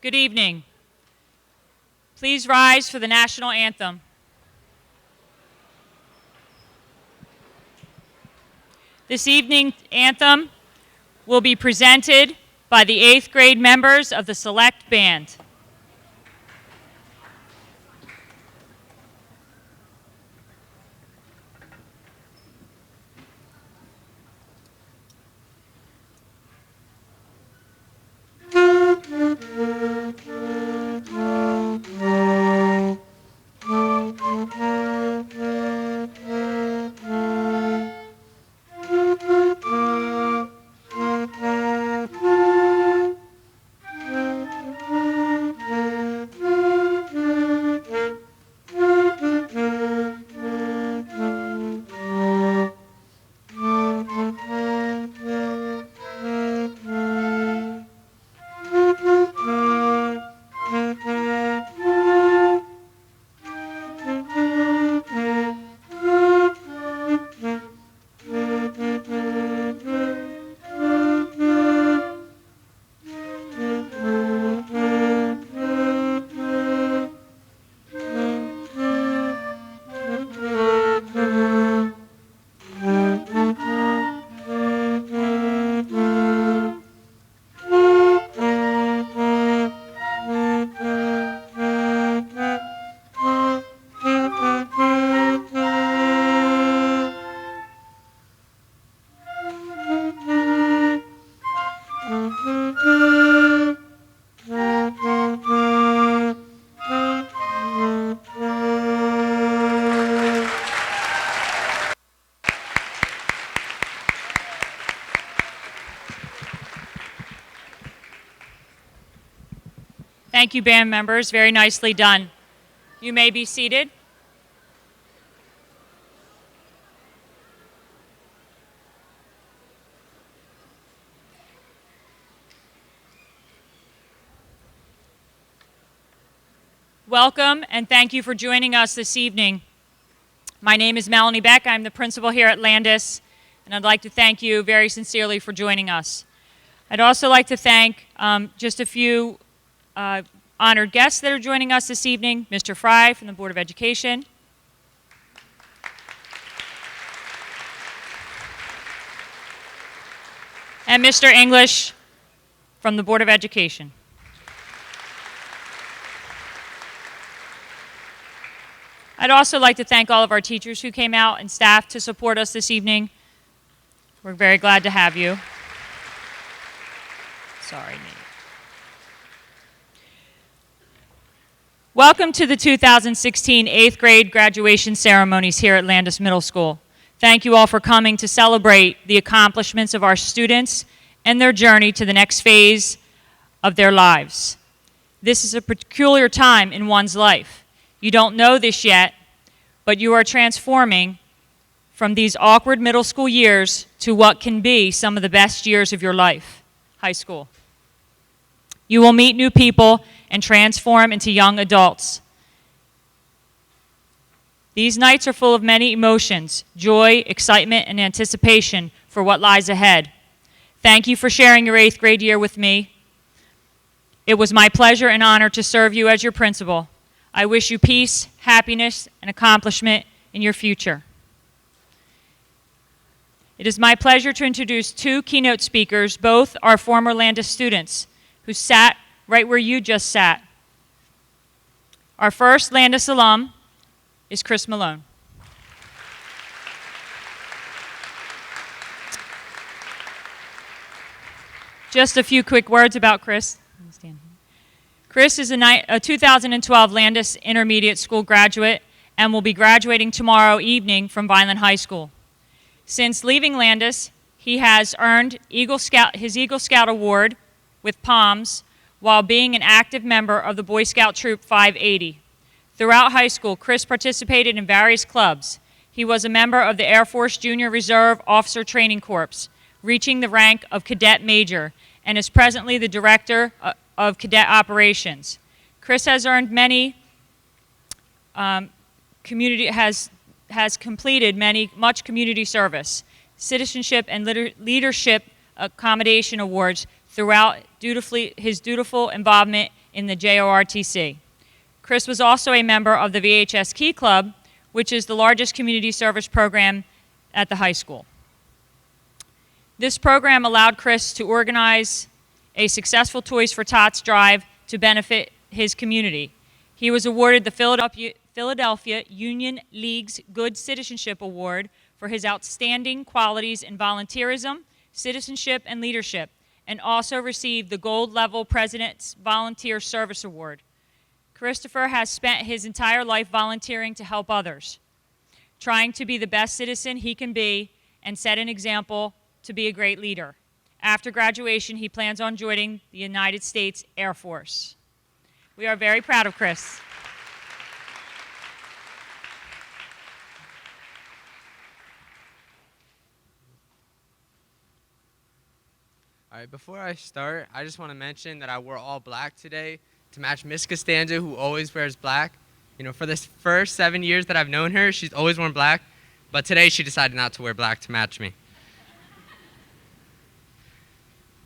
Good evening. Please rise for the national anthem. This evening's anthem will be presented by the 8th grade members of the Select Band. Thank you, band members. Very nicely done. You may be seated. Welcome, and thank you for joining us this evening. My name is Melanie Beck. I'm the principal here at Landis, and I'd like to thank you very sincerely for joining us. I'd also like to thank just a few honored guests that are joining us this evening. Mr. Fry from the Board of Education. And Mr. English from the Board of Education. I'd also like to thank all of our teachers who came out and staff to support us this evening. We're very glad to have you. Sorry, Nate. Welcome to the 2016 8th grade graduation ceremonies here at Landis Middle School. Thank you all for coming to celebrate the accomplishments of our students and their journey to the next phase of their lives. This is a peculiar time in one's life. You don't know this yet, but you are transforming from these awkward middle school years to what can be some of the best years of your life, high school. You will meet new people and transform into young adults. These nights are full of many emotions, joy, excitement, and anticipation for what lies ahead. Thank you for sharing your 8th grade year with me. It was my pleasure and honor to serve you as your principal. I wish you peace, happiness, and accomplishment in your future. It is my pleasure to introduce 2 keynote speakers. Both are former Landis students who sat right where you just sat. Our first Landis alum is Chris Malone. Just a few quick words about Chris. Chris is a 2012 Landis Intermediate School graduate and will be graduating tomorrow evening from Vineland High School. Since leaving Landis, he has earned his Eagle Scout Award with Palms while being an active member of the Boy Scout Troop 580. Throughout high school, Chris participated in various clubs. He was a member of the Air Force Junior Reserve Officer Training Corps, reaching the rank of Cadet Major, and is presently the Director of Cadet Operations. Chris has earned many has completed much community service, citizenship, and leadership accommodation awards throughout his dutiful involvement in the JORTC. Chris was also a member of the VHS Key Club, which is the largest community service program at the high school. This program allowed Chris to organize a successful Toys for Tots drive to benefit his community. He was awarded the Philadelphia Union League's Good Citizenship Award for his outstanding qualities in volunteerism, citizenship, and leadership, and also received the Gold Level President's Volunteer Service Award. Christopher has spent his entire life volunteering to help others, trying to be the best citizen he can be and set an example to be a great leader. After graduation, he plans on joining the United States Air Force. We are very proud of Chris. All right, before I start, I just want to mention that I wore all black today to match Miss Costanza, who always wears black. You know, for the first 7 years that I've known her, she's always worn black, but today she decided not to wear black to match me.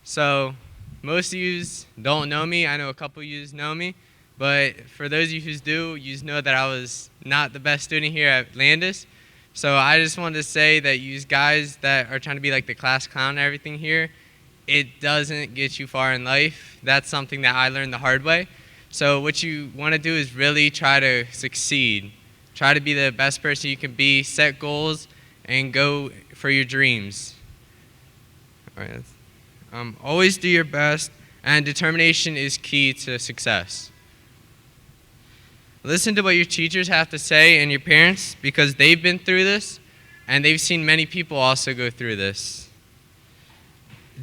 So, most of you don't know me. I know a couple of you know me, but for those of you who do, you know that I was not the best student here at Landis. So I just wanted to say that you guys that are trying to be like the class clown and everything here, it doesn't get you far in life. That's something that I learned the hard way. So what you want to do is really try to succeed. Try to be the best person you can be, set goals, and go for your dreams. All right. Always do your best, and determination is key to success. Listen to what your teachers have to say and your parents, because they've been through this, and they've seen many people also go through this.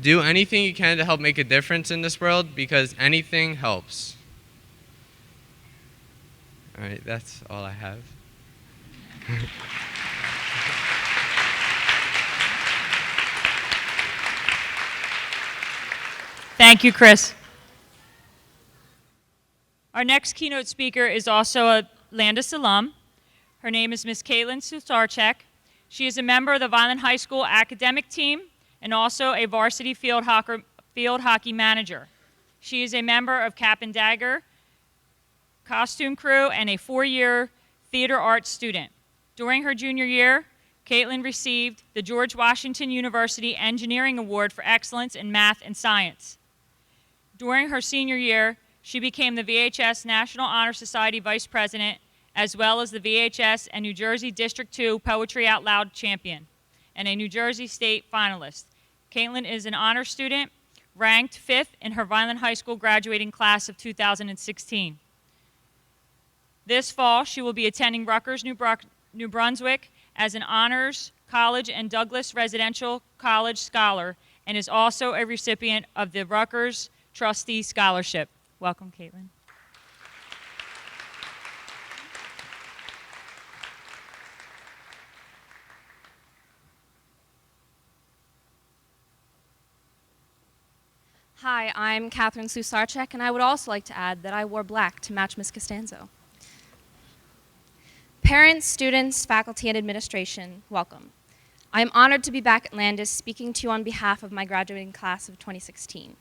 Do anything you can to help make a difference in this world, because anything helps. All right, that's all I have. Thank you, Chris. Our next keynote speaker is also a Landis alum. Her name is Ms. Caitlin Susarchek. She is a member of the Vineland High School academic team and also a varsity field hockey manager. She is a member of Cap and Dagger costume crew and a 4-year theater arts student. During her junior year, Caitlin received the George Washington University Engineering Award for Excellence in Math and Science. During her senior year, she became the VHS National Honor Society Vice President, as well as the VHS and New Jersey District 2 Poetry Out Loud champion, and a New Jersey State finalist. Caitlin is an honor student, ranked 5th in her Vineland High School graduating class of 2016. This fall, she will be attending Rutgers, New Brunswick as an honors college and Douglas Residential College scholar, and is also a recipient of the Rutgers Trustee Scholarship. Welcome, Caitlin. Hi, I'm Catherine Susarchek, and I would also like to add that I wore black to match Miss Costanzo. Parents, students, faculty, and administration, welcome. I am honored to be back at Landis speaking to you on behalf of my graduating class of 2016.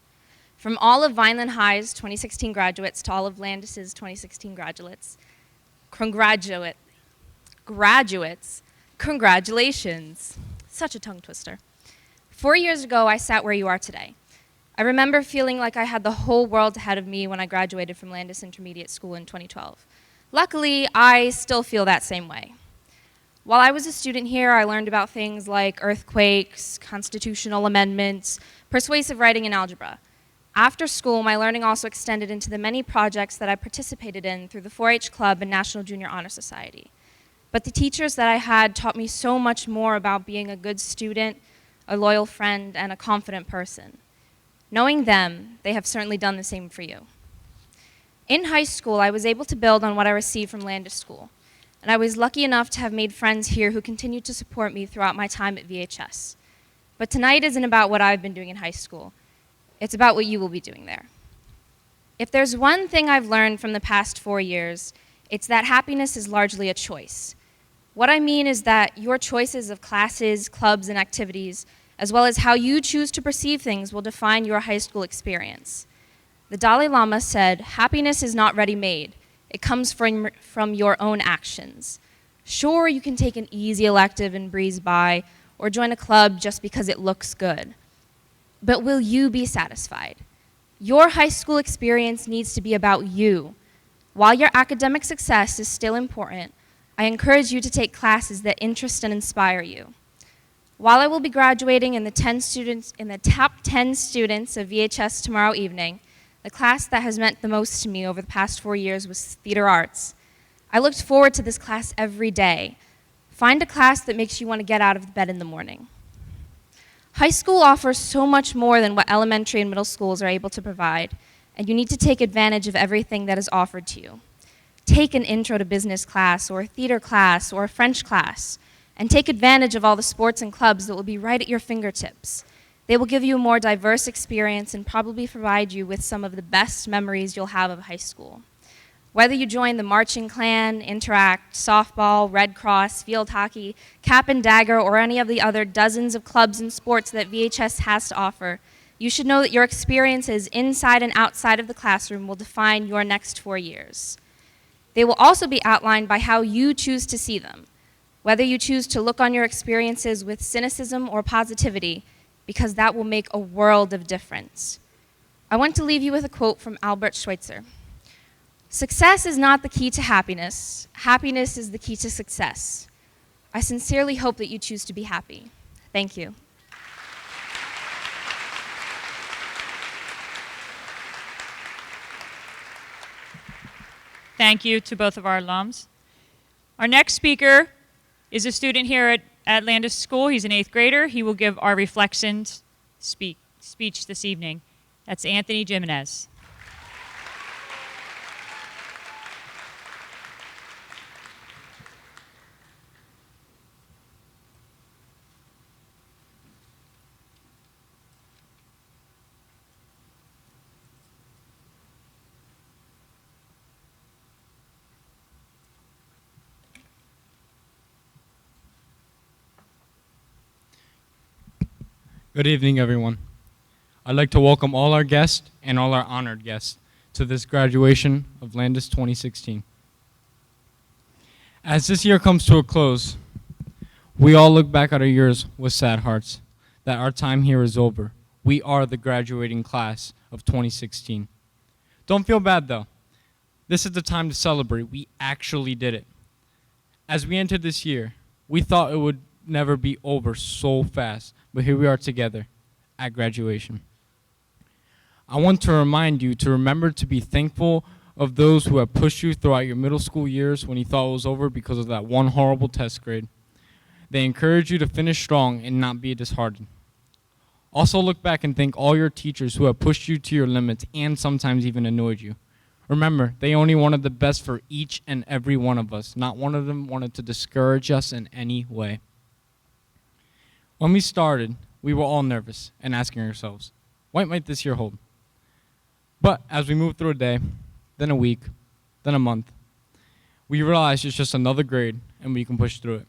From all of Vineland High's 2016 graduates to all of Landis's 2016 graduates, congratulations. Such a tongue twister. 4 years ago, I sat where you are today. I remember feeling like I had the whole world ahead of me when I graduated from Landis Intermediate School in 2012. Luckily, I still feel that same way. While I was a student here, I learned about things like earthquakes, constitutional amendments, persuasive writing, and algebra. After school, my learning also extended into the many projects that I participated in through the 4-H Club and National Junior Honor Society. But the teachers that I had taught me so much more about being a good student, a loyal friend, and a confident person. Knowing them, they have certainly done the same for you. In high school, I was able to build on what I received from Landis School, and I was lucky enough to have made friends here who continued to support me throughout my time at VHS. But tonight isn't about what I've been doing in high school. It's about what you will be doing there. If there's one thing I've learned from the past 4 years, it's that happiness is largely a choice. What I mean is that your choices of classes, clubs, and activities, as well as how you choose to perceive things, will define your high school experience. The Dalai Lama said, "Happiness is not ready-made. It comes from your own actions." Sure, you can take an easy elective and breeze by, or join a club just because it looks good. But will you be satisfied? Your high school experience needs to be about you. While your academic success is still important, I encourage you to take classes that interest and inspire you. While I will be graduating in the top 10 students of VHS tomorrow evening, the class that has meant the most to me over the past 4 years was theater arts. I looked forward to this class every day. Find a class that makes you want to get out of bed in the morning. High school offers so much more than what elementary and middle schools are able to provide, and you need to take advantage of everything that is offered to you. Take an intro to business class, or a theater class, or a French class, and take advantage of all the sports and clubs that will be right at your fingertips. They will give you a more diverse experience and probably provide you with some of the best memories you'll have of high school. Whether you join the marching clan, interact, softball, Red Cross, field hockey, cap and dagger, or any of the other dozens of clubs and sports that VHS has to offer, you should know that your experiences inside and outside of the classroom will define your next 4 years. They will also be outlined by how you choose to see them, whether you choose to look on your experiences with cynicism or positivity, because that will make a world of difference. I want to leave you with a quote from Albert Schweitzer. "Success is not the key to happiness. Happiness is the key to success." I sincerely hope that you choose to be happy. Thank you. Thank you to both of our alums. Our next speaker is a student here at Landis School. He's an 8th grader. He will give our reflections speech this evening. That's Anthony Jimenez. Good evening, everyone. I'd like to welcome all our guests and all our honored guests to this graduation of Landis 2016. As this year comes to a close, we all look back at our years with sad hearts, that our time here is over. We are the graduating class of 2016. Don't feel bad, though. This is the time to celebrate. We actually did it. As we entered this year, we thought it would never be over so fast, but here we are together at graduation. I want to remind you to remember to be thankful of those who have pushed you throughout your middle school years when you thought it was over because of that one horrible test grade. They encourage you to finish strong and not be disheartened. Also look back and thank all your teachers who have pushed you to your limits and sometimes even annoyed you. Remember, they only wanted the best for each and every one of us. Not one of them wanted to discourage us in any way. When we started, we were all nervous and asking ourselves, what might this year hold? But as we moved through a day, then a week, then a month, we realize it's just another grade and we can push through it.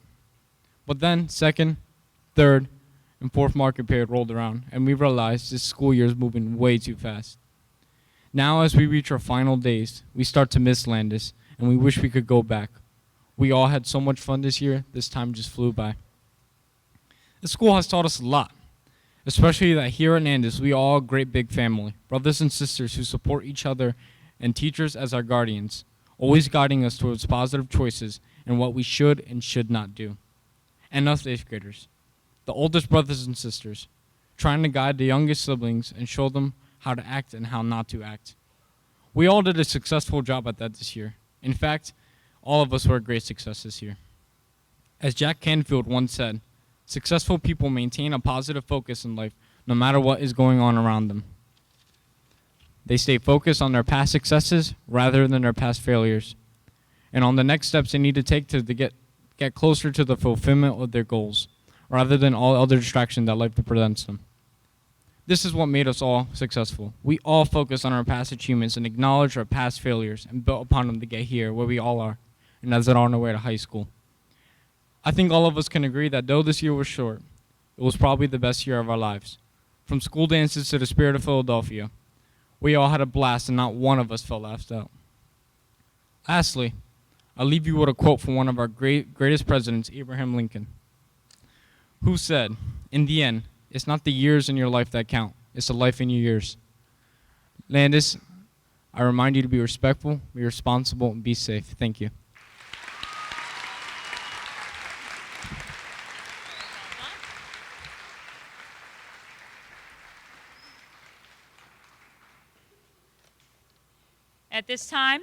But then second, third, and fourth market period rolled around, and we realized this school year is moving way too fast. Now as we reach our final days, we start to miss Landis, and we wish we could go back. We all had so much fun this year, this time just flew by. The school has taught us a lot, especially that here at Landis, we are all a great big family, brothers and sisters who support each other, and teachers as our guardians, always guiding us towards positive choices and what we should and should not do. And us 8th graders, the oldest brothers and sisters, trying to guide the youngest siblings and show them how to act and how not to act. We all did a successful job at that this year. In fact, all of us were a great success this year. As Jack Canfield once said, successful people maintain a positive focus in life no matter what is going on around them. They stay focused on their past successes rather than their past failures, and on the next steps they need to take to get closer to the fulfillment of their goals, rather than all other distractions that life presents them. This is what made us all successful. We all focus on our past achievements and acknowledge our past failures and built upon them to get here where we all are, and as they're on our way to high school. I think all of us can agree that though this year was short, it was probably the best year of our lives. From school dances to the Spirit of Philadelphia, we all had a blast and not one of us felt left out. Lastly, I'll leave you with a quote from one of our greatest presidents, Abraham Lincoln, who said, "In the end, it's not the years in your life that count, it's the life in your years." Landis, I remind you to be respectful, be responsible, and be safe. Thank you. At this time,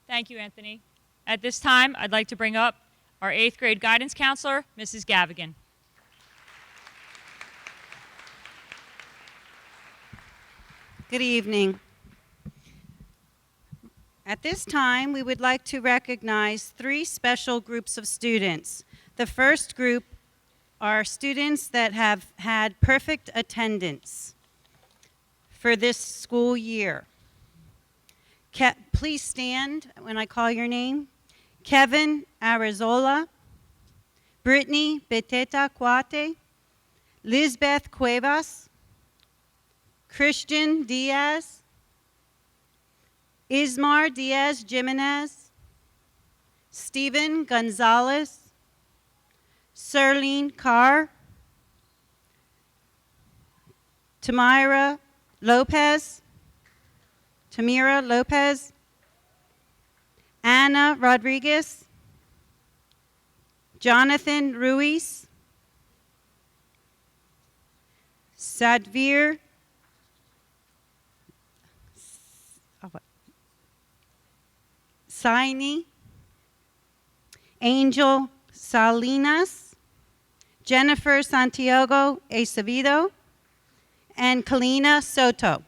thank you, Anthony. At this time, I'd like to bring up our 8th grade guidance counselor, Mrs. Gavigan. Good evening. At this time, we would like to recognize 3 special groups of students. The first group are students that have had perfect attendance for this school year. Please stand when I call your name. Kevin Arizola, Brittany Beteta Cuate, Lisbeth Cuevas, Christian Diaz, Ismar Diaz Jimenez, Stephen Gonzalez, Serlene Carr, Tamira Lopez, Anna Rodriguez, Jonathan Ruiz, Sadvir Saini, Angel Salinas, Jennifer Santiago Acevedo, and Kalina Soto.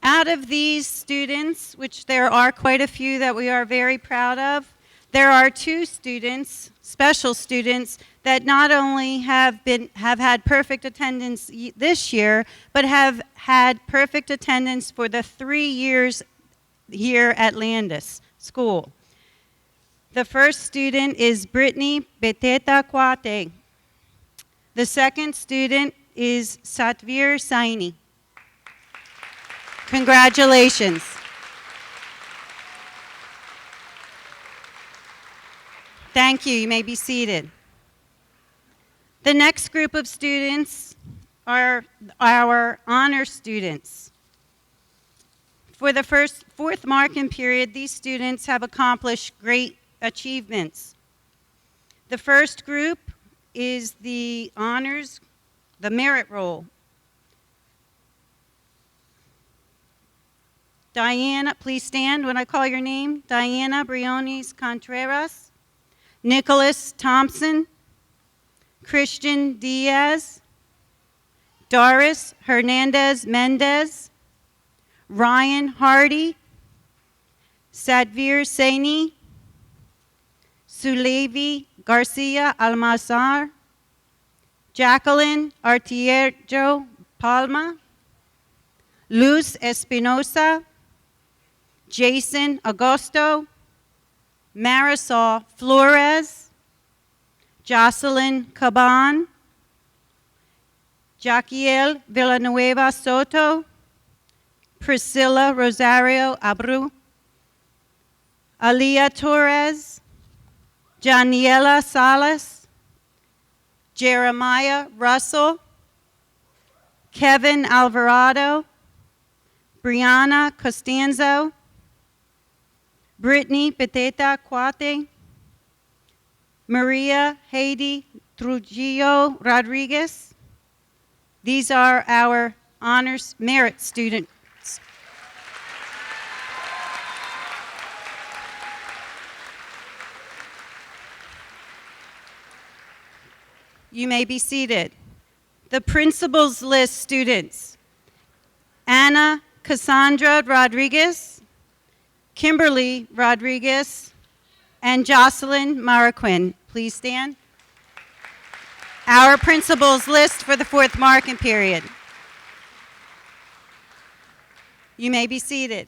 Out of these students, which there are quite a few that we are very proud of, there are 2 students, special students, that not only have had perfect attendance this year, but have had perfect attendance for the 3 years here at Landis School. The first student is Brittany Beteta Cuate. The second student is Satvir Saini. Congratulations. Thank you. You may be seated. The next group of students are our honor students. For the fourth marking period, these students have accomplished great achievements. The first group is the honors, the merit roll. Diana, please stand when I call your name. Diana Briones Contreras, Nicholas Thompson, Christian Diaz, Doris Hernandez Mendez, Ryan Hardy, Sadvir Saini, Sulevi Garcia Almazar, Jacqueline Artillejo Palma, Luz Espinosa, Jason Agosto, Marisol Flores, Jocelyn Caban, Jaquiel Villanueva Soto, Priscilla Rosario Abreu, Alia Torres, Janiela Salas, Jeremiah Russell, Kevin Alvarado, Brianna Costanzo, Brittany Peteta Cuate, Maria Haiti Trujillo Rodriguez. These are our honors merit students. You may be seated. The principal's list students: Anna Cassandra Rodriguez, Kimberly Rodriguez, and Jocelyn Maraquin. Please stand. Our principal's list for the fourth marking period. You may be seated.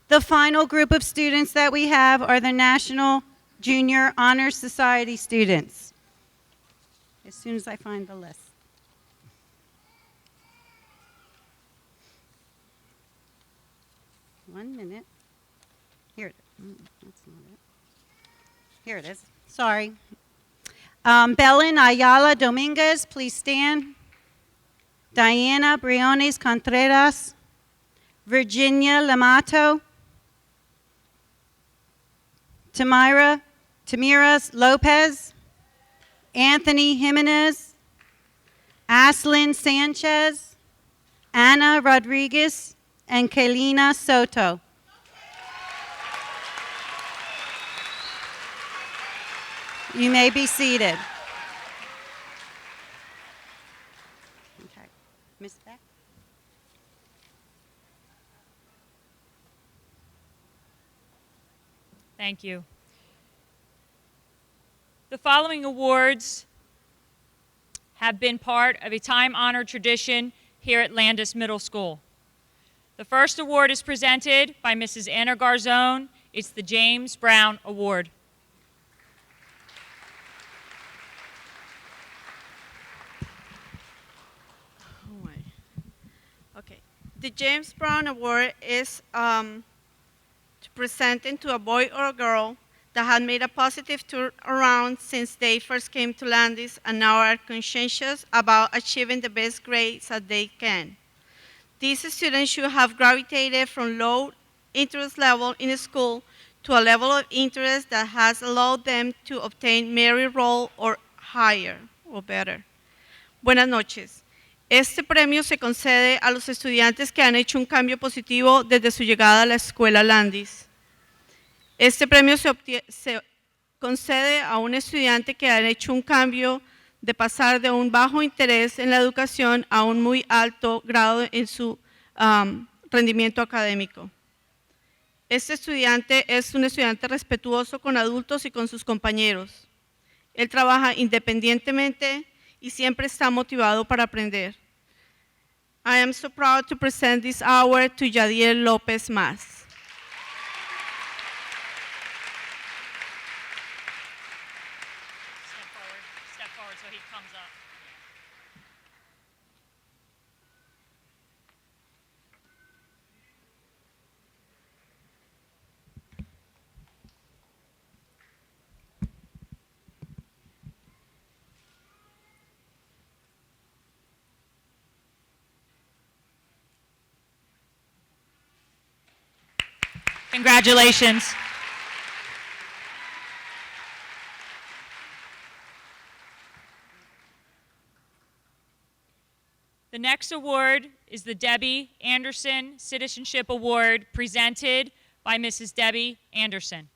The final group of students that we have are the National Junior Honor Society students. As soon as I find the list. One minute. Here it is. That's not it. Here it is. Sorry. Belen Ayala Dominguez, please stand. Diana Briones Contreras. Virginia Lamato. Tamiras Lopez. Anthony Jimenez. Aslyn Sanchez. Anna Rodriguez. And Kaylina Soto. You may be seated. Okay. Ms. Beck? Thank you. The following awards have been part of a time-honored tradition here at Landis Middle School. The first award is presented by Mrs. Anna Garzone. It's the James Brown Award. Oh my. Okay. The James Brown Award is presenting to a boy or a girl that had made a positive turnaround since they first came to Landis and now are conscientious about achieving the best grades that they can. These students should have gravitated from low interest level in school to a level of interest that has allowed them to obtain merit roll or higher or better. Buenas noches. Este premio se concede a los estudiantes que han hecho un cambio positivo desde su llegada a la escuela Landis. Este premio se concede a un estudiante que ha hecho un cambio de pasar de un bajo interés en la educación a un muy alto grado en su rendimiento académico. Este estudiante es un estudiante respetuoso con adultos y con sus compañeros. Él trabaja independientemente y siempre está motivado para aprender. I am so proud to present this award to Yadiel López Mas. Step forward so he comes up. Congratulations. The next award is the Debbie Anderson Citizenship Award, presented by Mrs. Debbie Anderson.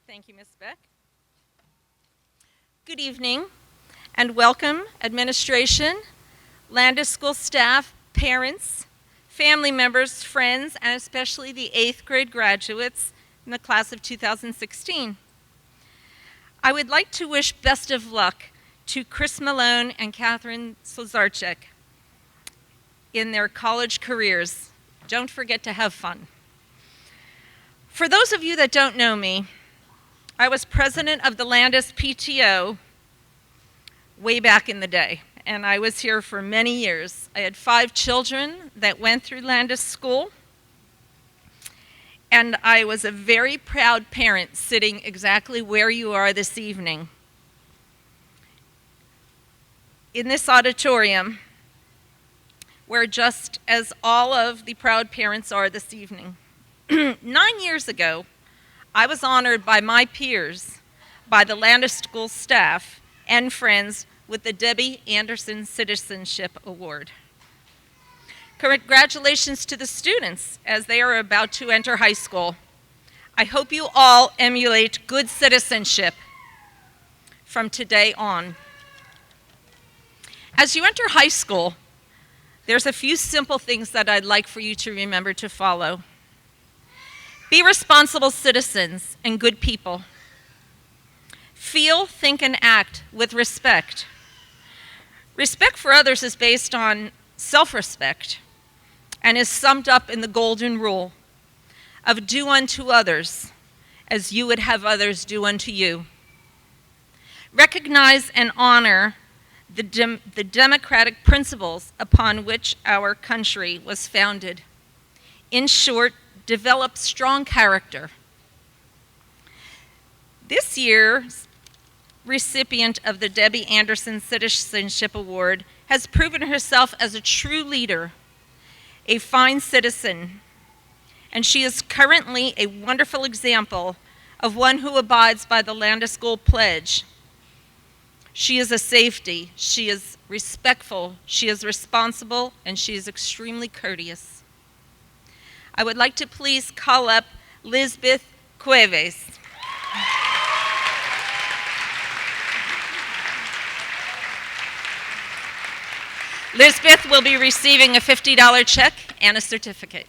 Thank you, Ms. Beck. Good evening and welcome, administration, Landis School staff, parents, family members, friends, and especially the 8th grade graduates in the class of 2016. I would like to wish best of luck to Chris Malone and Catherine Slazarczyk in their college careers. Don't forget to have fun. For those of you that don't know me, I was president of the Landis PTO way back in the day, and I was here for many years. I had 5 children that went through Landis School, and I was a very proud parent sitting exactly where you are this evening. In this auditorium, where just as all of the proud parents are this evening. 9 years ago, I was honored by my peers, by the Landis School staff and friends with the Debbie Anderson Citizenship Award. Congratulations to the students as they are about to enter high school. I hope you all emulate good citizenship from today on. As you enter high school, there's a few simple things that I'd like for you to remember to follow. Be responsible citizens and good people. Feel, think, and act with respect. Respect for others is based on self-respect and is summed up in the golden rule of do unto others as you would have others do unto you. Recognize and honor the democratic principles upon which our country was founded. In short, develop strong character. This year's recipient of the Debbie Anderson Citizenship Award has proven herself as a true leader, a fine citizen, and she is currently a wonderful example of one who abides by the Landis School Pledge. She is a safety, she is respectful, she is responsible, and she is extremely courteous. I would like to please call up Lisbeth Cueves. Lisbeth will be receiving a $50 check and a certificate.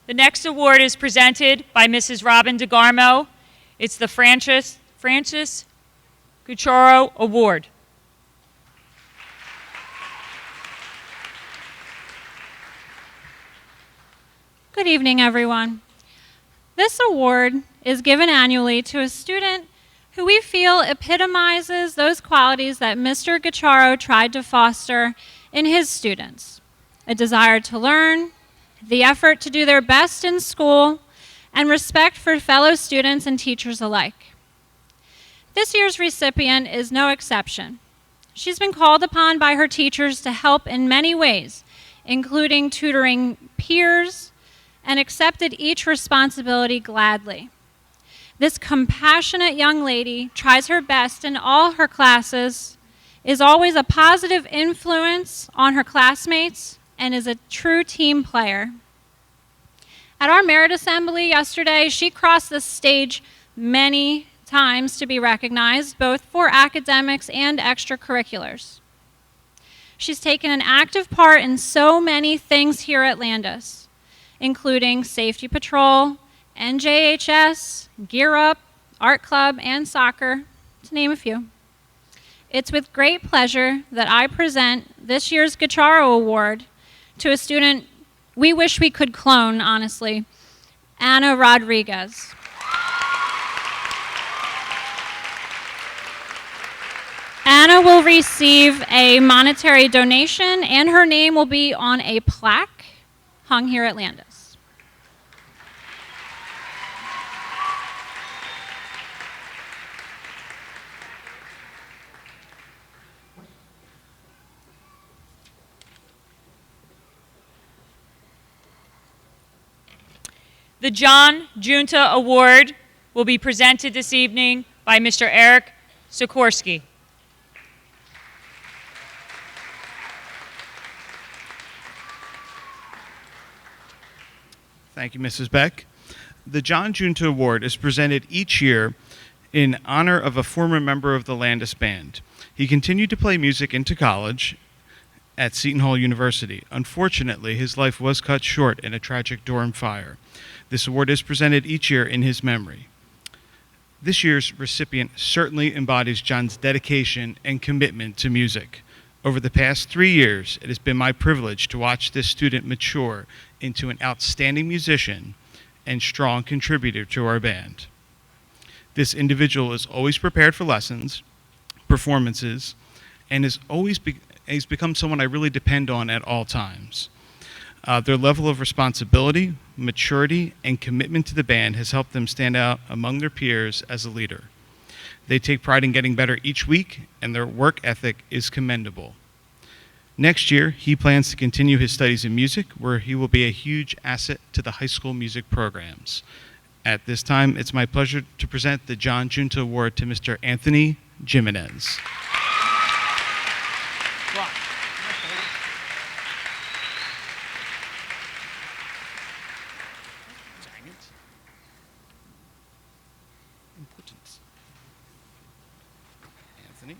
The next award is presented by Mrs. Robin DeGarmo. It's the Francis Cucharo Award. Good evening, everyone. This award is given annually to a student who we feel epitomizes those qualities that Mr. Cucharo tried to foster in his students: a desire to learn, the effort to do their best in school, and respect for fellow students and teachers alike. This year's recipient is no exception. She's been called upon by her teachers to help in many ways, including tutoring peers, and accepted each responsibility gladly. This compassionate young lady tries her best in all her classes, is always a positive influence on her classmates, and is a true team player. At our merit assembly yesterday, she crossed the stage many times to be recognized, both for academics and extracurriculars. She's taken an active part in so many things here at Landis, including Safety Patrol, NJHS, Gear Up, Art Club, and soccer, to name a few. It's with great pleasure that I present this year's Cucharo Award to a student we wish we could clone, honestly, Anna Rodriguez. Anna will receive a monetary donation, and her name will be on a plaque hung here at Landis. The John Junta Award will be presented this evening by Mr. Eric Sikorsky. Thank you, Mrs. Beck. The John Junta Award is presented each year in honor of a former member of the Landis Band. He continued to play music into college at Seton Hall University. Unfortunately, his life was cut short in a tragic dorm fire. This award is presented each year in his memory. This year's recipient certainly embodies John's dedication and commitment to music. Over the past 3 years, it has been my privilege to watch this student mature into an outstanding musician and strong contributor to our band. This individual is always prepared for lessons, performances, and he's become someone I really depend on at all times. Their level of responsibility, maturity, and commitment to the band has helped them stand out among their peers as a leader. They take pride in getting better each week, and their work ethic is commendable. Next year, he plans to continue his studies in music, where he will be a huge asset to the high school music programs. At this time, it's my pleasure to present the John Junta Award to Mr. Anthony Jimenez. Anthony.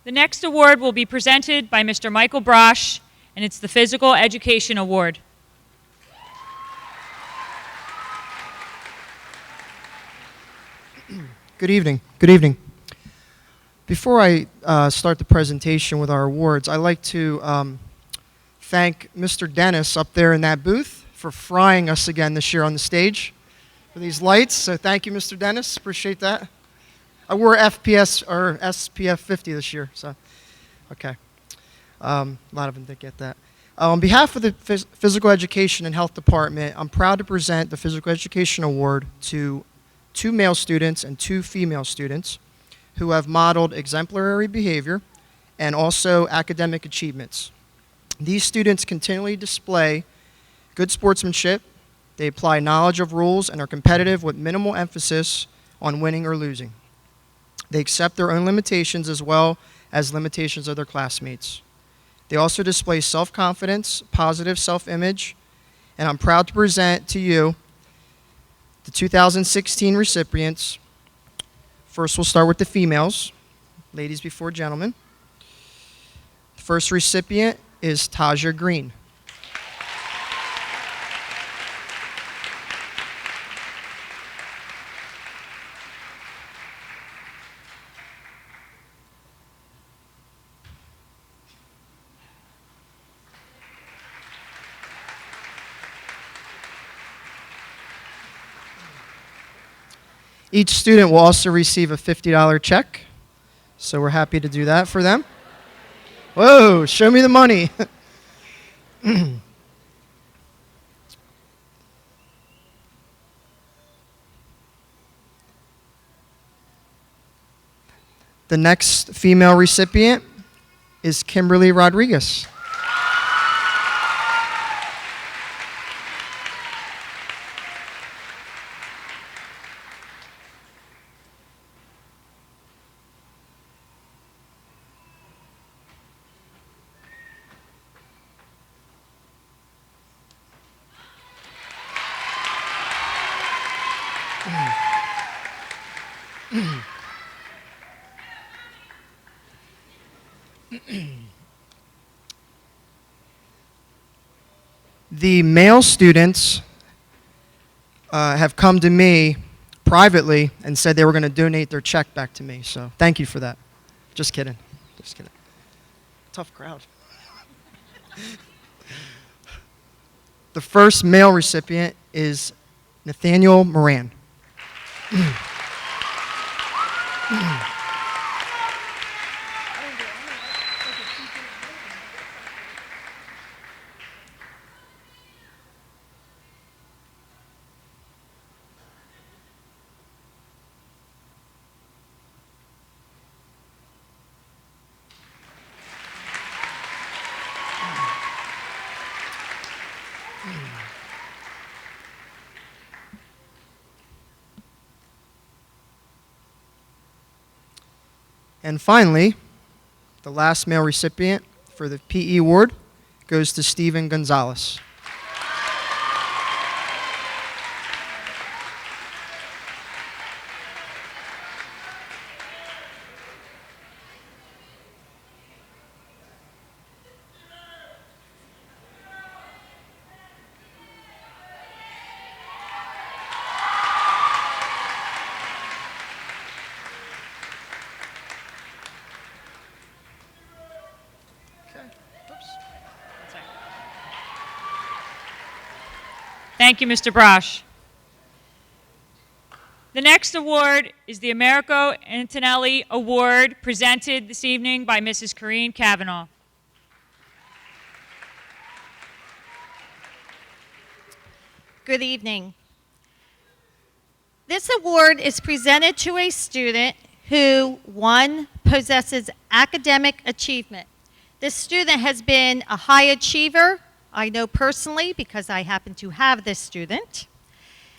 The next award will be presented by Mr. Michael Brosh, and it's the Physical Education Award. Good evening. Good evening. Before I start the presentation with our awards, I'd like to thank Mr. Dennis up there in that booth for frying us again this year on the stage for these lights. So thank you, Mr. Dennis. Appreciate that. I wore FPS or SPF 50 this year, so okay. A lot of them didn't get that. On behalf of the Physical Education and Health Department, I'm proud to present the Physical Education Award to 2 male students and 2 female students who have modeled exemplary behavior and also academic achievements. These students continually display good sportsmanship, they apply knowledge of rules and are competitive with minimal emphasis on winning or losing. They accept their own limitations as well as limitations of their classmates. They also display self-confidence, positive self-image, and I'm proud to present to you the 2016 recipients. First, we'll start with the females, ladies before gentlemen. The first recipient is Taja Green. Each student will also receive a $50 check, so we're happy to do that for them. Whoa, show me the money. The next female recipient is Kimberly Rodriguez. The male students have come to me privately and said they were going to donate their check back to me. So thank you for that. Just kidding. Just kidding. Tough crowd. The first male recipient is Nathaniel Moran. And finally, the last male recipient for the PE award goes to Steven Gonzalez. Thank you, Mr. Brosh. The next award is the Americo Antonelli Award, presented this evening by Mrs. Corrine Cavanaugh. Good evening. This award is presented to a student who, one, possesses academic achievement. This student has been a high achiever, I know personally because I happen to have this student,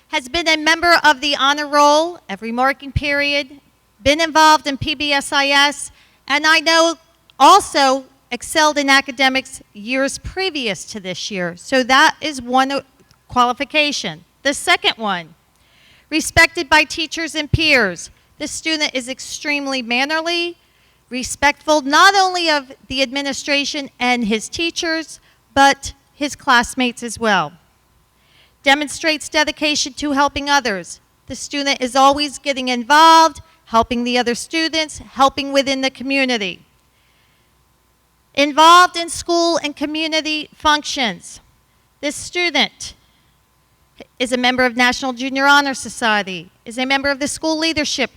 has been a member of the honor roll every marking period, been involved in PBSIS, and I know also excelled in academics years previous to this year. So that is one qualification. The second one, respected by teachers and peers. This student is extremely mannerly, respectful not only of the administration and his teachers, but his classmates as well. Demonstrates dedication to helping others. The student is always getting involved, helping the other students, helping within the community. Involved in school and community functions. This student is a member of National Junior Honor Society, is a member of the school leadership,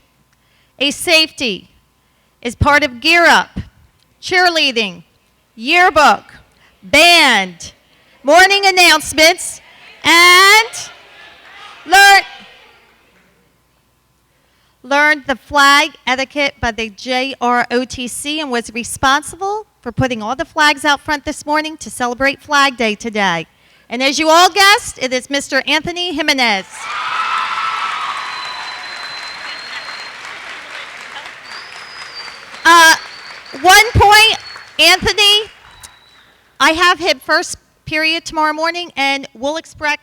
a safety, is part of Gear Up, cheerleading, yearbook, band, morning announcements, and learned the flag etiquette by the JROTC and was responsible for putting all the flags out front this morning to celebrate Flag Day today. And as you all guessed, it is Mr. Anthony Jimenez. One point, Anthony, I have him first period tomorrow morning, and we'll expect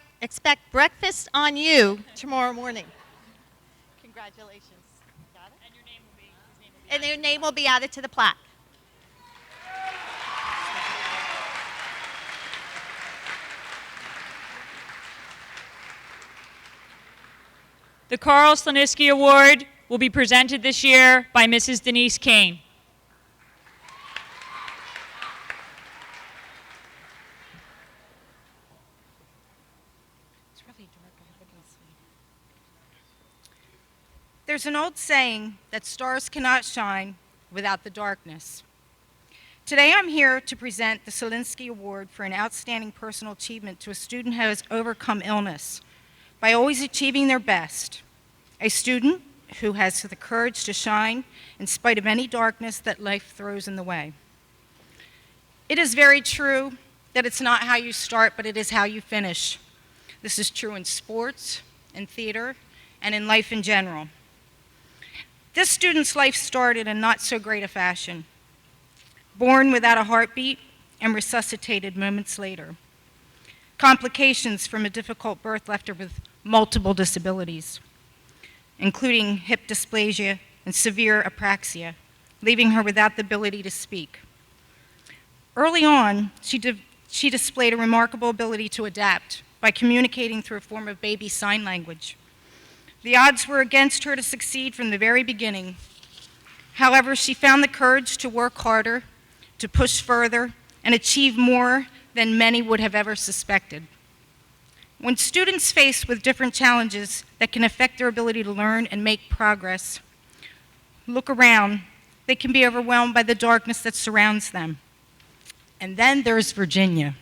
breakfast on you tomorrow morning. Congratulations. Got it? And your name will be added to the plaque. The Carl Slaniski Award will be presented this year by Mrs. Denise Kane. There's an old saying that stars cannot shine without the darkness. Today I'm here to present the Solinsky Award for an outstanding personal achievement to a student who has overcome illness by always achieving their best. A student who has the courage to shine in spite of any darkness that life throws in the way. It is very true that it's not how you start, but it is how you finish. This is true in sports, in theater, and in life in general. This student's life started in not so great a fashion. Born without a heartbeat and resuscitated moments later. Complications from a difficult birth left her with multiple disabilities, including hip dysplasia and severe apraxia, leaving her without the ability to speak. Early on, she displayed a remarkable ability to adapt by communicating through a form of baby sign language. The odds were against her to succeed from the very beginning. However, she found the courage to work harder, to push further, and achieve more than many would have ever suspected. When students faced with different challenges that can affect their ability to learn and make progress, look around, they can be overwhelmed by the darkness that surrounds them. And then there's Virginia,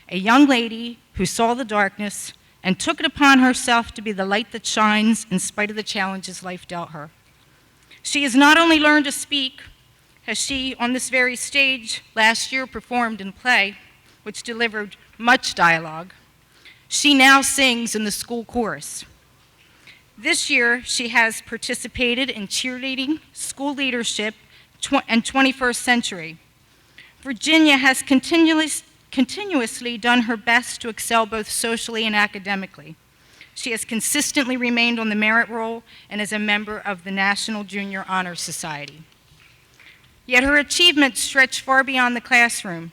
a young lady who saw the darkness and took it upon herself to be the light that shines in spite of the challenges life dealt her. She has not only learned to speak, as she, on this very stage last year, performed in play, which delivered much dialogue, she now sings in the school chorus. This year, she has participated in cheerleading, school leadership, and 21st century. Virginia has continuously done her best to excel both socially and academically. She has consistently remained on the merit roll and is a member of the National Junior Honor Society. Yet her achievements stretch far beyond the classroom.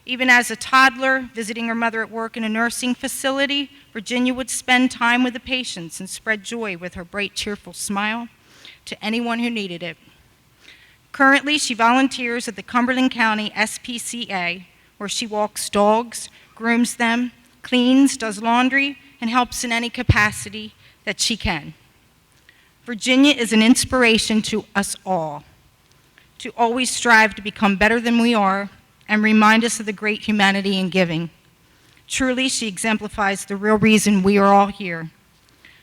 Even as a toddler, visiting her mother at work in a nursing facility, Virginia would spend time with the patients and spread joy with her bright, cheerful smile to anyone who needed it. Currently, she volunteers at the Cumberland County SPCA, where she walks dogs, grooms them, cleans, does laundry, and helps in any capacity that she can. Virginia is an inspiration to us all to always strive to become better than we are and remind us of the great humanity in giving. Truly, she exemplifies the real reason we are all here.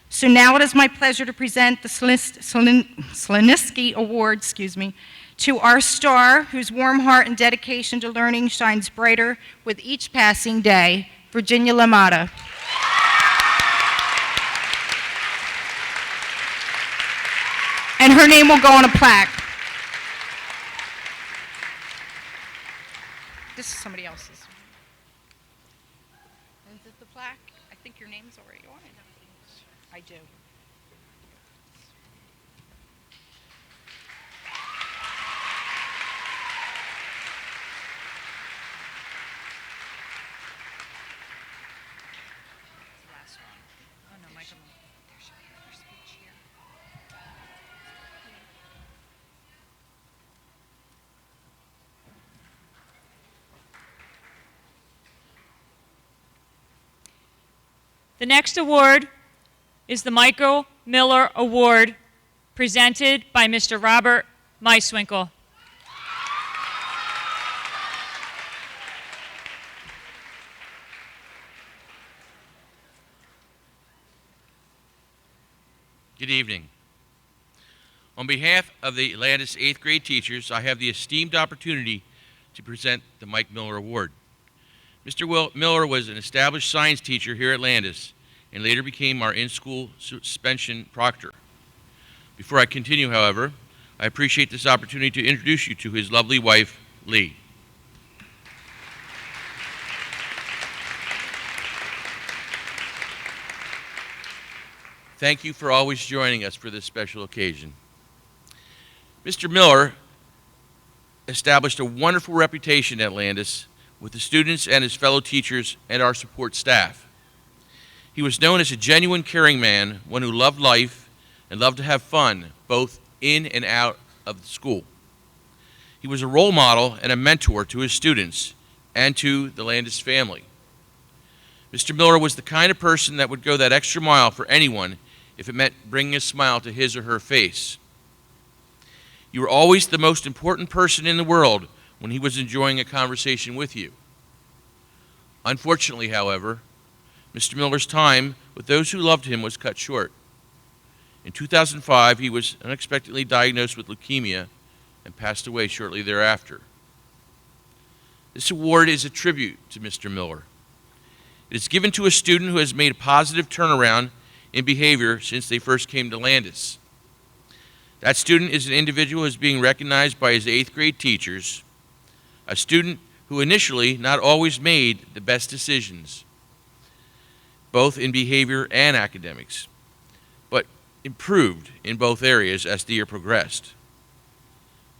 So now it is my pleasure to present the Sloniski Award, to our star, whose warm heart and dedication to learning shines brighter with each passing day, Virginia Lamata. And her name will go on a plaque. This is somebody else's. Is it the plaque? I think your name's already on it. I do. The next award is the Michael Miller Award, presented by Mr. Robert Meiswinkle. Good evening. On behalf of the Landis 8th grade teachers, I have the esteemed opportunity to present the Mike Miller Award. Mr. Miller was an established science teacher here at Landis and later became our in-school suspension proctor. Before I continue, however, I appreciate this opportunity to introduce you to his lovely wife, Lee. Thank you for always joining us for this special occasion. Mr. Miller established a wonderful reputation at Landis with the students and his fellow teachers and our support staff. He was known as a genuine caring man, one who loved life and loved to have fun, both in and out of the school. He was a role model and a mentor to his students and to the Landis family. Mr. Miller was the kind of person that would go that extra mile for anyone if it meant bringing a smile to his or her face. You were always the most important person in the world when he was enjoying a conversation with you. Unfortunately, however, Mr. Miller's time with those who loved him was cut short. In 2005, he was unexpectedly diagnosed with leukemia and passed away shortly thereafter. This award is a tribute to Mr. Miller. It is given to a student who has made a positive turnaround in behavior since they first came to Landis. That student is an individual who is being recognized by his 8th grade teachers, a student who initially not always made the best decisions, both in behavior and academics, but improved in both areas as the year progressed.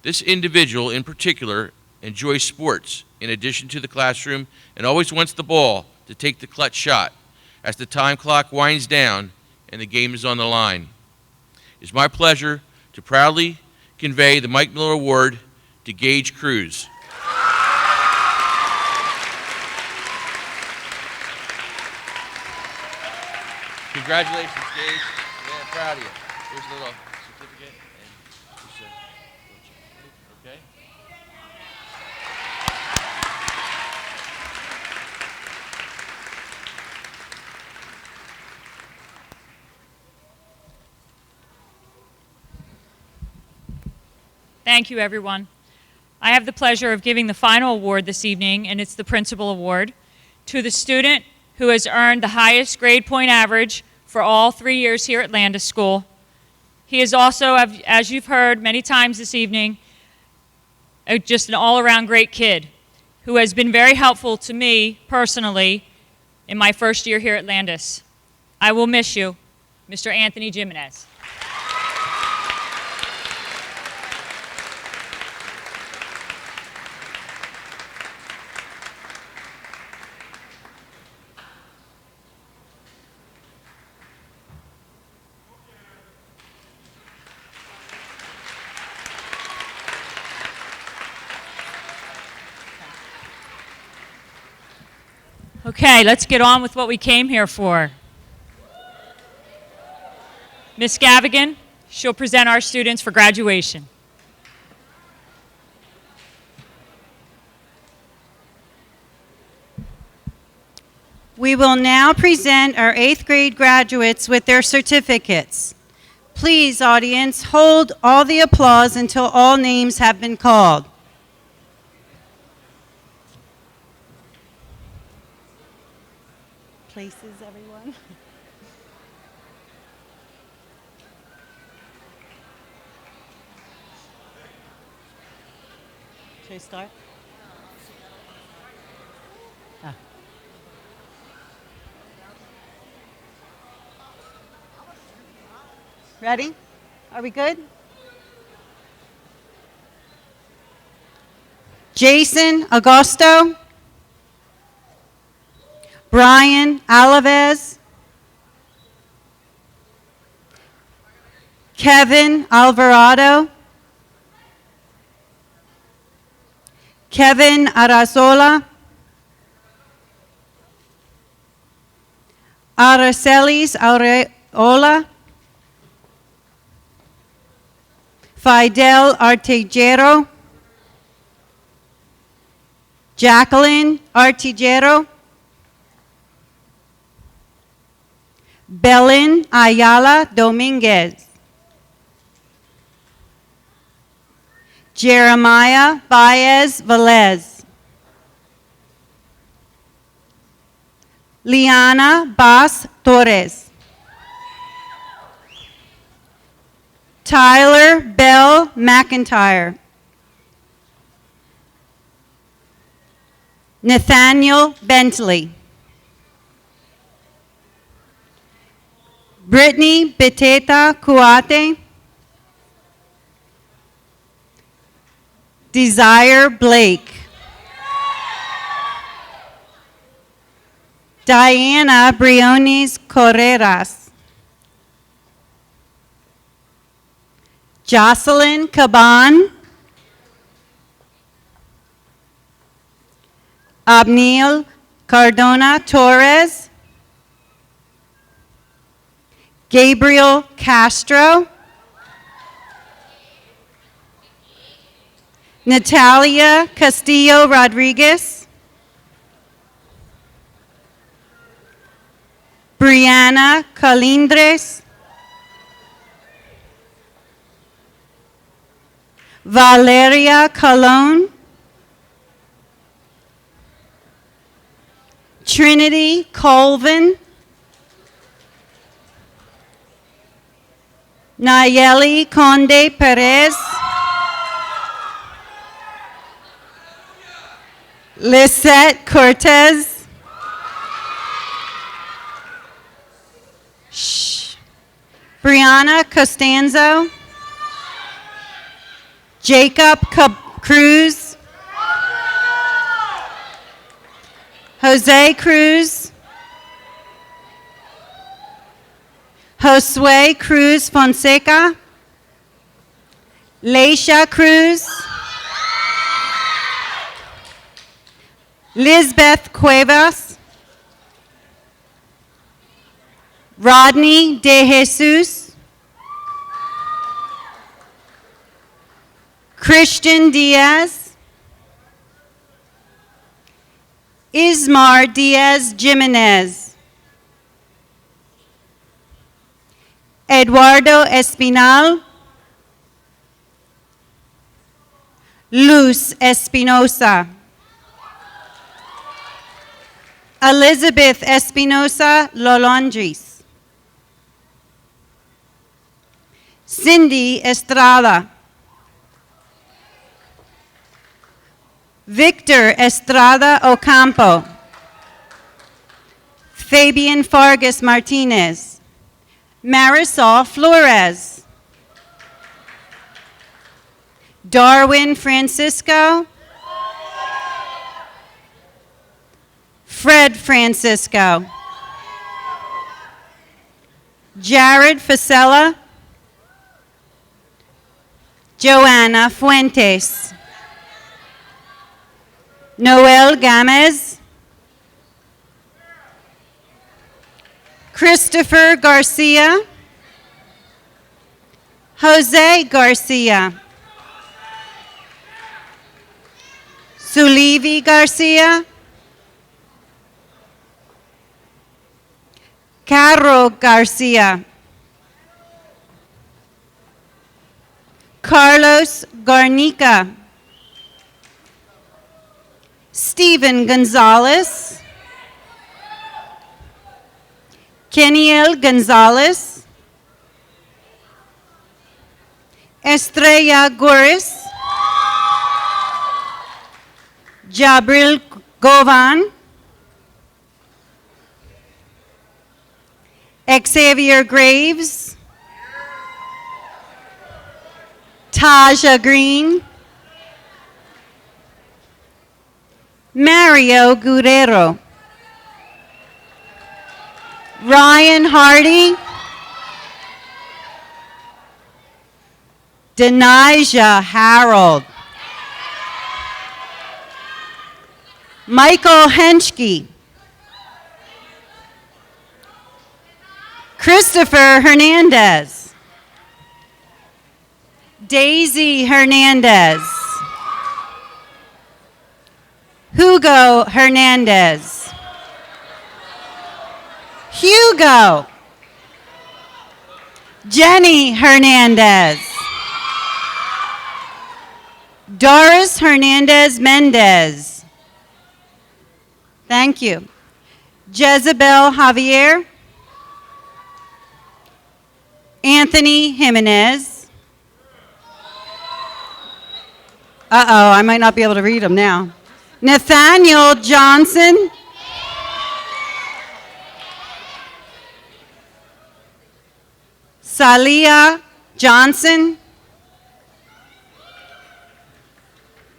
This individual in particular enjoys sports in addition to the classroom and always wants the ball to take the clutch shot as the time clock winds down and the game is on the line. It's my pleasure to proudly convey the Mike Miller Award to Gage Cruz. Congratulations, Gage. Yeah, proud of you. Here's a little certificate and just a little check. Okay? Thank you, everyone. I have the pleasure of giving the final award this evening, and it's the Principal Award, to the student who has earned the highest grade point average for all 3 years here at Landis School. He is also, as you've heard many times this evening, just an all-around great kid who has been very helpful to me personally in my first year here at Landis. I will miss you, Mr. Anthony Jimenez. Okay, let's get on with what we came here for. Miss Gavigan, she'll present our students for graduation. We will now present our 8th grade graduates with their certificates. Please, audience, hold all the applause until all names have been called. Places, everyone. Should I start? Ah. Ready? Are we good? Jason Agosto. Brian Alaves. Kevin Alvarado. Kevin Arazola. Aracelis Aureola. Fidel Artiguero. Jacqueline Artiguero. Belen Ayala Dominguez. Jeremiah Baez Velez. Liana Bas Torres. Tyler Bell McIntyre. Nathaniel Bentley. Brittany Beteta Kuate. Desire Blake. Diana Briones Correras. Jocelyn Caban. Abniel Cardona Torres. Gabriel Castro. Natalia Castillo Rodriguez. Brianna Calindres. Valeria Colon. Trinity Colvin. Nayeli Conde Perez. Lisette Cortez. Brianna Costanzo. Jacob Cruz. Jose Cruz. Josue Cruz Fonseca. Leisha Cruz. Lisbeth Cuevas. Rodney De Jesus. Christian Diaz. Ismar Diaz Jimenez. Eduardo Espinal. Luz Espinosa. Elizabeth Espinosa Lolondris. Cindy Estrada. Victor Estrada Ocampo. Fabian Fargas Martinez. Marisol Flores. Darwin Francisco. Fred Francisco. Jared Facella. Joanna Fuentes. Noel Gamez. Christopher Garcia. Jose Garcia. Sulivi Garcia. Caro Garcia. Carlos Garnica. Steven Gonzalez. Keniel Gonzalez. Estrella Guris. Jabril Govan. Xavier Graves. Taja Green. Mario Guerrero. Ryan Hardy. Denijah Harold. Michael Henschke. Christopher Hernandez. Daisy Hernandez. Hugo Hernandez. Hugo. Jenny Hernandez. Doris Hernandez Mendez. Thank you. Jezebel Javier. Anthony Jimenez. Uh-oh, I might not be able to read them now. Nathaniel Johnson. Salia Johnson.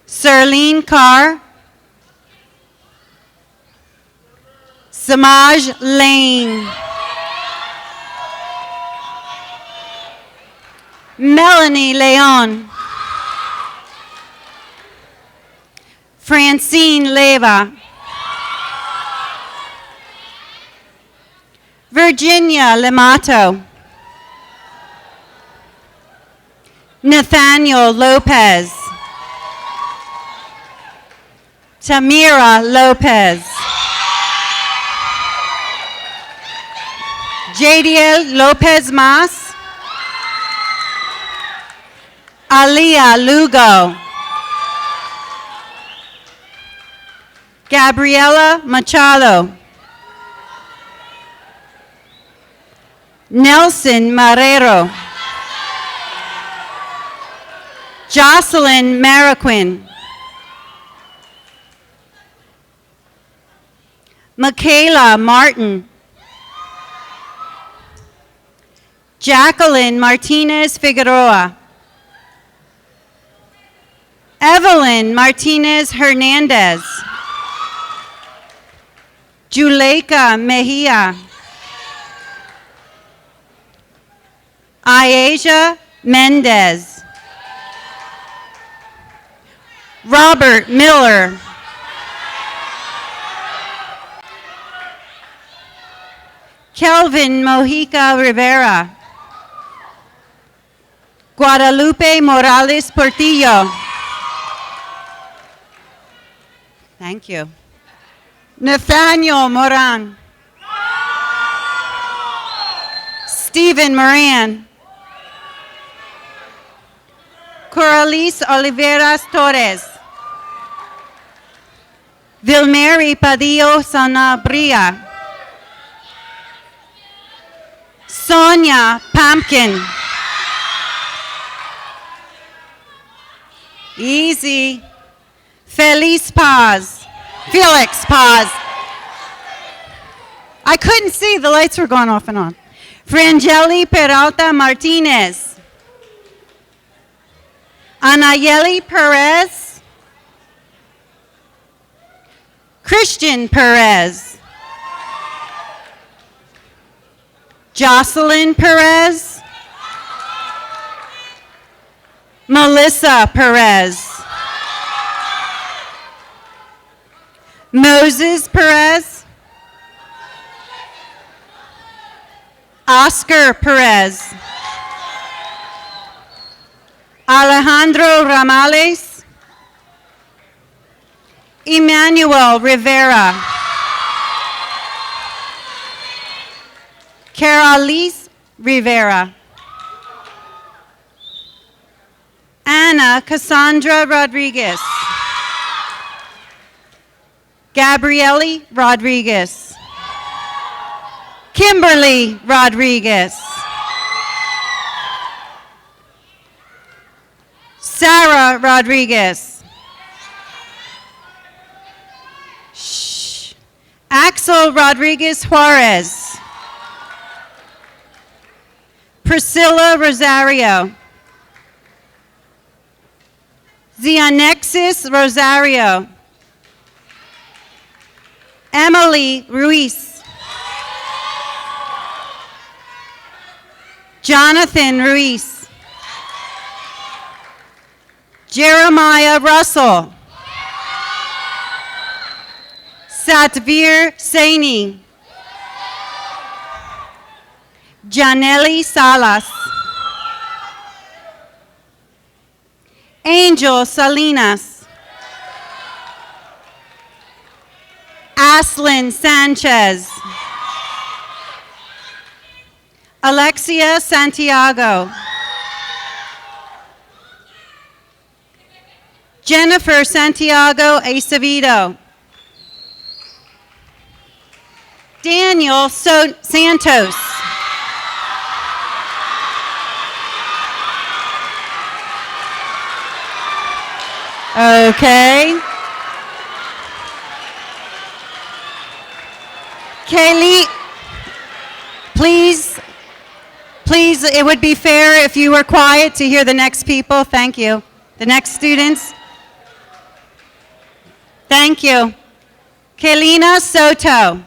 Serlene Carr. Samaj Lane. Melanie Leon. Francine Leva. Virginia Lemato. Nathaniel Lopez. Tamira Lopez. Jadiel Lopez Mas. Alia Lugo. Gabriela Machado. Nelson Marrero. Jocelyn Mariquin. Michaela Martin. Jacqueline Martinez Figueroa. Evelyn Martinez Hernandez. Juleika Mejia. Ayasia Mendez. Robert Miller. Kelvin Mojica Rivera. Guadalupe Morales Portillo. Thank you. Nathaniel Moran. Stephen Moran. Coralice Oliveras Torres. Vilmary Padillo Sanabria. Sonia Pumpkin. Easy. Feliz Paz. Felix Paz. I couldn't see, the lights were going off and on. Frangeli Peralta Martinez. Anayeli Perez. Christian Perez. Jocelyn Perez. Melissa Perez. Moses Perez. Oscar Perez. Alejandro Ramales. Emmanuel Rivera. Carolise Rivera. Ana Cassandra Rodriguez. Gabriele Rodriguez. Kimberly Rodriguez. Sarah Rodriguez. Axel Rodriguez Juarez. Priscilla Rosario. Zianexis Rosario. Emily Ruiz. Jonathan Ruiz. Jeremiah Russell. Satvir Saini. Janelli Salas. Angel Salinas. Aslin Sanchez. Alexia Santiago. Jennifer Santiago Acevedo. Daniel Santos. Okay. Kaylee, please, it would be fair if you were quiet to hear the next people. Thank you. The next students. Thank you. Kaylina Soto.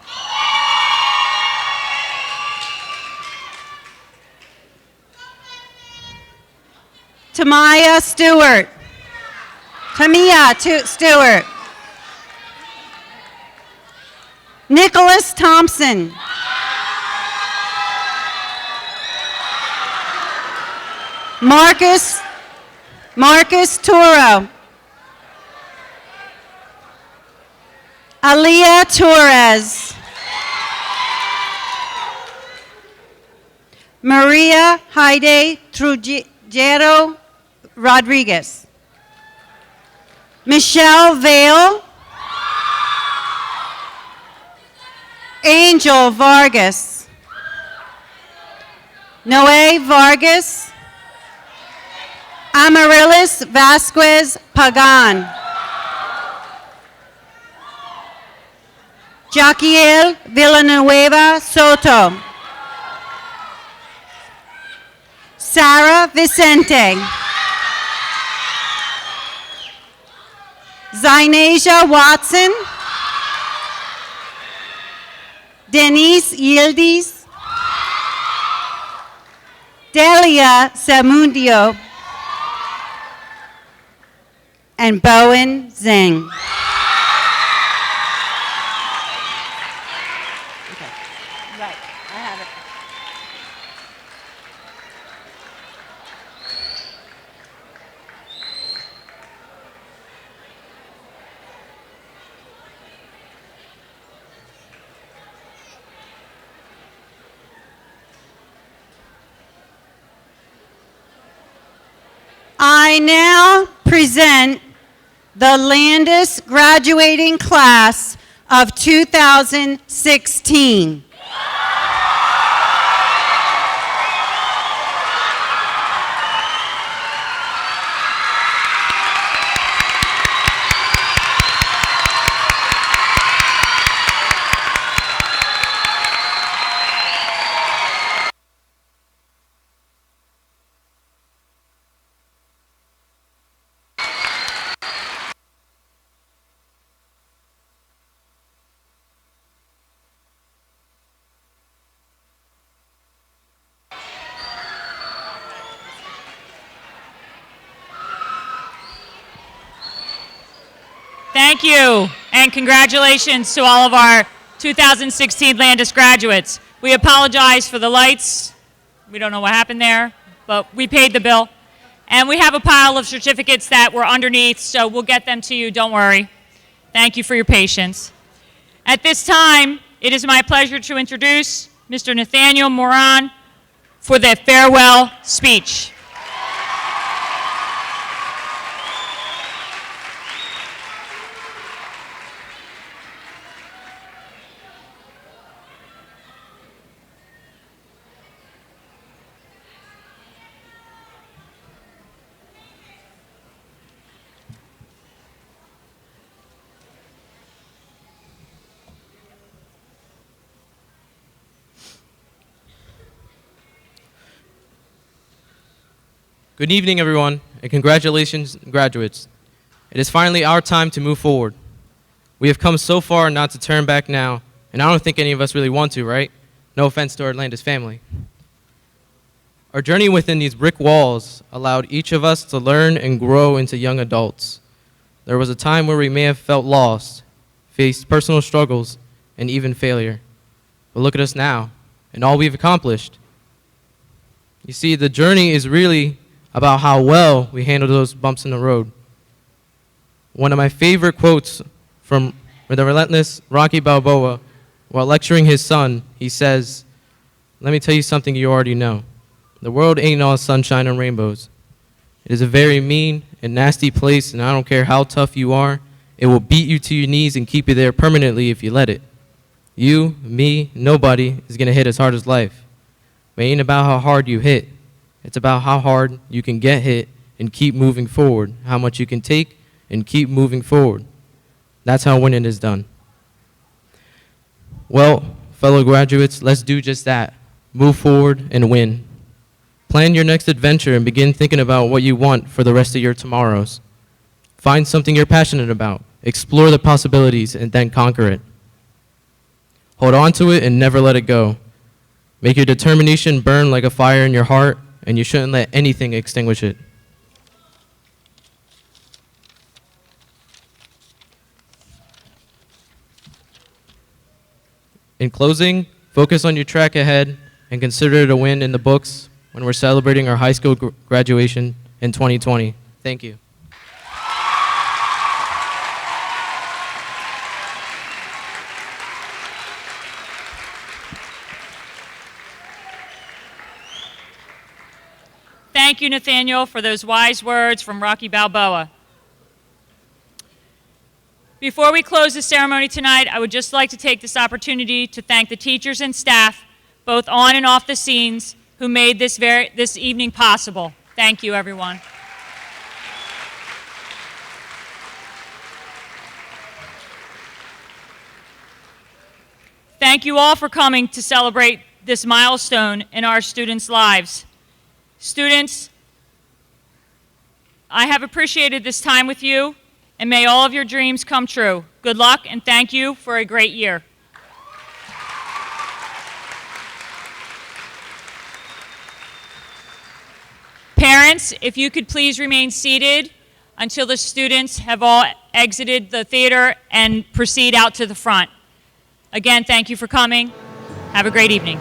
Tamaya Stewart. Tamia Stewart. Nicholas Thompson. Marcus Toro. Aliyah Torres. Maria Haide Trujillo Rodriguez. Michelle Vale. Angel Vargas. Noé Vargas. Amaryllis Vasquez Pagan. Jaquiel Villanueva Soto. Sarah Vicente. Zainasia Watson. Denise Yildiz. Delia Samundio. And Bowen Zhang. Right, I have it. I now present the Landis graduating class of 2016. Thank you, and congratulations to all of our 2016 Landis graduates. We apologize for the lights. We don't know what happened there, but we paid the bill. And we have a pile of certificates that were underneath, so we'll get them to you, don't worry. Thank you for your patience. At this time, it is my pleasure to introduce Mr. Nathaniel Moran for the farewell speech. Good evening, everyone, and congratulations, graduates. It is finally our time to move forward. We have come so far not to turn back now, and I don't think any of us really want to, right? No offense to our Landis family. Our journey within these brick walls allowed each of us to learn and grow into young adults. There was a time where we may have felt lost, faced personal struggles, and even failure. But look at us now, and all we've accomplished. You see, the journey is really about how well we handle those bumps in the road. One of my favorite quotes from the relentless Rocky Balboa, while lecturing his son, he says, "Let me tell you something you already know. The world ain't all sunshine and rainbows. It is a very mean and nasty place, and I don't care how tough you are, it will beat you to your knees and keep you there permanently if you let it. You, me, nobody is going to hit as hard as life. But it ain't about how hard you hit. It's about how hard you can get hit and keep moving forward, how much you can take and keep moving forward. That's how winning is done." Well, fellow graduates, let's do just that. Move forward and win. Plan your next adventure and begin thinking about what you want for the rest of your tomorrows. Find something you're passionate about. Explore the possibilities and then conquer it. Hold on to it and never let it go. Make your determination burn like a fire in your heart, and you shouldn't let anything extinguish it. In closing, focus on your track ahead and consider it a win in the books when we're celebrating our high school graduation in 2020. Thank you. Thank you, Nathaniel, for those wise words from Rocky Balboa. Before we close the ceremony tonight, I would just like to take this opportunity to thank the teachers and staff, both on and off the scenes, who made this evening possible. Thank you, everyone. Thank you all for coming to celebrate this milestone in our students' lives. Students, I have appreciated this time with you, and may all of your dreams come true. Good luck, and thank you for a great year. Parents, if you could please remain seated until the students have all exited the theater and proceed out to the front. Again, thank you for coming. Have a great evening.